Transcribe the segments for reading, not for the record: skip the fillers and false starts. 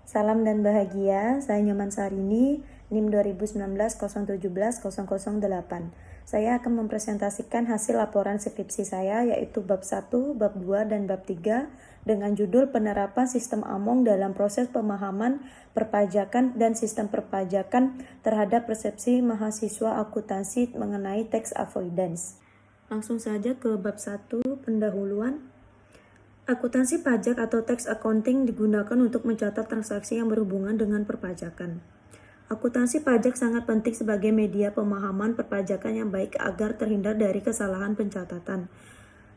Salam dan bahagia, saya Nyoman Sarini, NIM 2019-017-008. Saya akan mempresentasikan hasil laporan skripsi saya yaitu bab 1, bab 2, dan bab 3 dengan judul Penerapan Sistem Among dalam Proses Pemahaman Perpajakan dan Sistem Perpajakan terhadap Persepsi Mahasiswa Akuntansi mengenai Tax Avoidance. Langsung saja ke bab 1, pendahuluan. Akuntansi pajak atau tax accounting digunakan untuk mencatat transaksi yang berhubungan dengan perpajakan. Akuntansi pajak sangat penting sebagai media pemahaman perpajakan yang baik agar terhindar dari kesalahan pencatatan.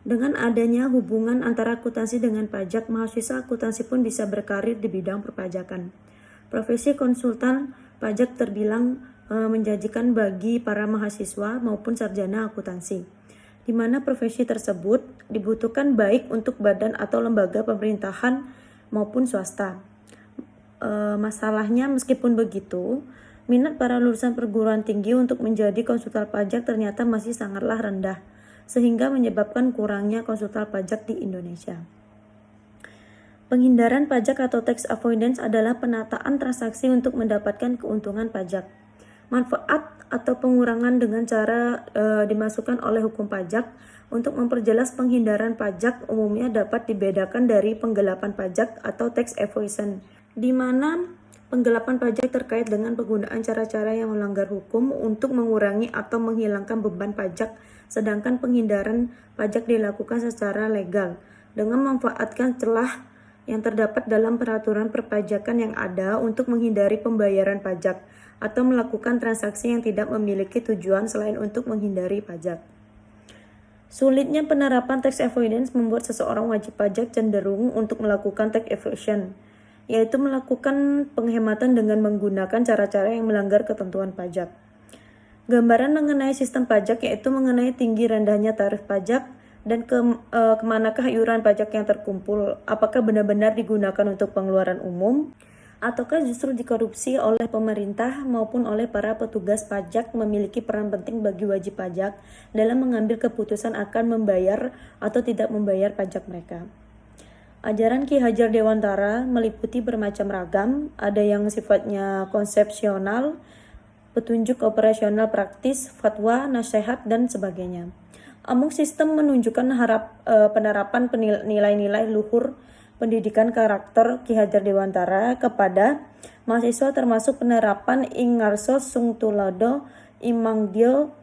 Dengan adanya hubungan antara akuntansi dengan pajak, mahasiswa akuntansi pun bisa berkarir di bidang perpajakan. Profesi konsultan pajak terbilang menjanjikan bagi para mahasiswa maupun sarjana akuntansi, di mana profesi tersebut dibutuhkan baik untuk badan atau lembaga pemerintahan maupun swasta. Masalahnya meskipun begitu, minat para lulusan perguruan tinggi untuk menjadi konsultan pajak ternyata masih sangatlah rendah, sehingga menyebabkan kurangnya konsultan pajak di Indonesia. Penghindaran pajak atau tax avoidance adalah penataan transaksi untuk mendapatkan keuntungan pajak. Manfaat atau pengurangan dengan cara dimasukkan oleh hukum pajak. Untuk memperjelas penghindaran pajak umumnya dapat dibedakan dari penggelapan pajak atau tax evasion, di mana penggelapan pajak terkait dengan penggunaan cara-cara yang melanggar hukum untuk mengurangi atau menghilangkan beban pajak, sedangkan penghindaran pajak dilakukan secara legal dengan memanfaatkan celah yang terdapat dalam peraturan perpajakan yang ada untuk menghindari pembayaran pajak atau melakukan transaksi yang tidak memiliki tujuan selain untuk menghindari pajak. Sulitnya penerapan tax avoidance membuat seseorang wajib pajak cenderung untuk melakukan tax evasion, yaitu melakukan penghematan dengan menggunakan cara-cara yang melanggar ketentuan pajak. Gambaran mengenai sistem pajak yaitu mengenai tinggi rendahnya tarif pajak dan kemanakah iuran pajak yang terkumpul, apakah benar-benar digunakan untuk pengeluaran umum, ataukah justru dikorupsi oleh pemerintah maupun oleh para petugas pajak memiliki peran penting bagi wajib pajak dalam mengambil keputusan akan membayar atau tidak membayar pajak mereka. Ajaran Ki Hajar Dewantara meliputi bermacam ragam, ada yang sifatnya konsepsional, petunjuk operasional praktis, fatwa, nasihat, dan sebagainya. Among sistem menunjukkan penerapan nilai-nilai luhur pendidikan karakter Ki Hajar Dewantara kepada mahasiswa termasuk penerapan ing ngarso sung tulodo imangdio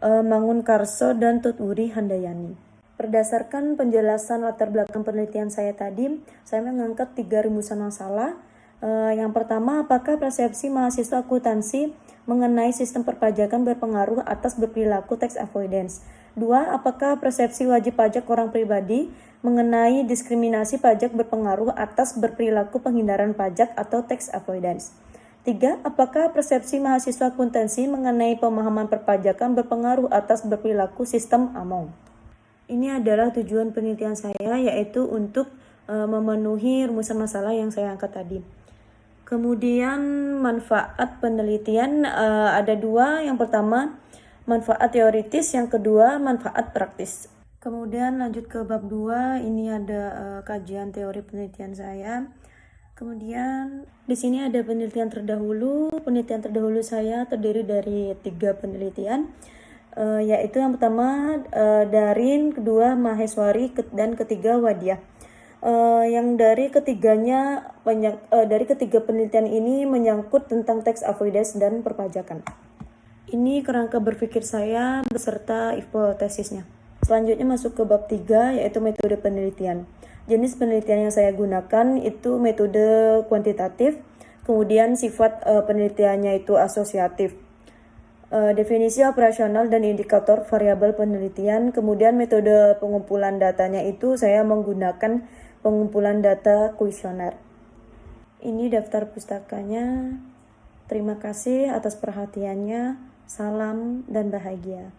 mangunkarso dan tuturi handayani. Berdasarkan penjelasan latar belakang penelitian saya tadi, saya mengangkat 3 rumusan masalah. Yang pertama, apakah persepsi mahasiswa akuntansi mengenai sistem perpajakan berpengaruh atas berperilaku tax avoidance? 2. Apakah persepsi wajib pajak orang pribadi mengenai diskriminasi pajak berpengaruh atas berperilaku penghindaran pajak atau tax avoidance? 3. Apakah persepsi mahasiswa akuntansi mengenai pemahaman perpajakan berpengaruh atas berperilaku sistem Among? Ini adalah tujuan penelitian saya, yaitu untuk memenuhi rumusan masalah yang saya angkat tadi. Kemudian manfaat penelitian ada 2. Yang pertama, manfaat teoritis, yang kedua manfaat praktis. Kemudian lanjut ke bab 2, ini ada kajian teori penelitian saya. Kemudian di sini ada penelitian terdahulu. Penelitian terdahulu saya terdiri dari 3 penelitian, yaitu yang pertama Darin, kedua Maheswari, dan ketiga Wadiah. Yang dari ketiga penelitian ini menyangkut tentang tax avoidance dan perpajakan. Ini kerangka berpikir saya beserta hipotesisnya. Selanjutnya masuk ke bab 3, yaitu metode penelitian. Jenis penelitian yang saya gunakan itu metode kuantitatif, kemudian sifat penelitiannya itu asosiatif. Definisi operasional dan indikator variabel penelitian, kemudian metode pengumpulan datanya itu saya menggunakan pengumpulan data kuesioner. Ini daftar pustakanya. Terima kasih atas perhatiannya. Salam dan bahagia.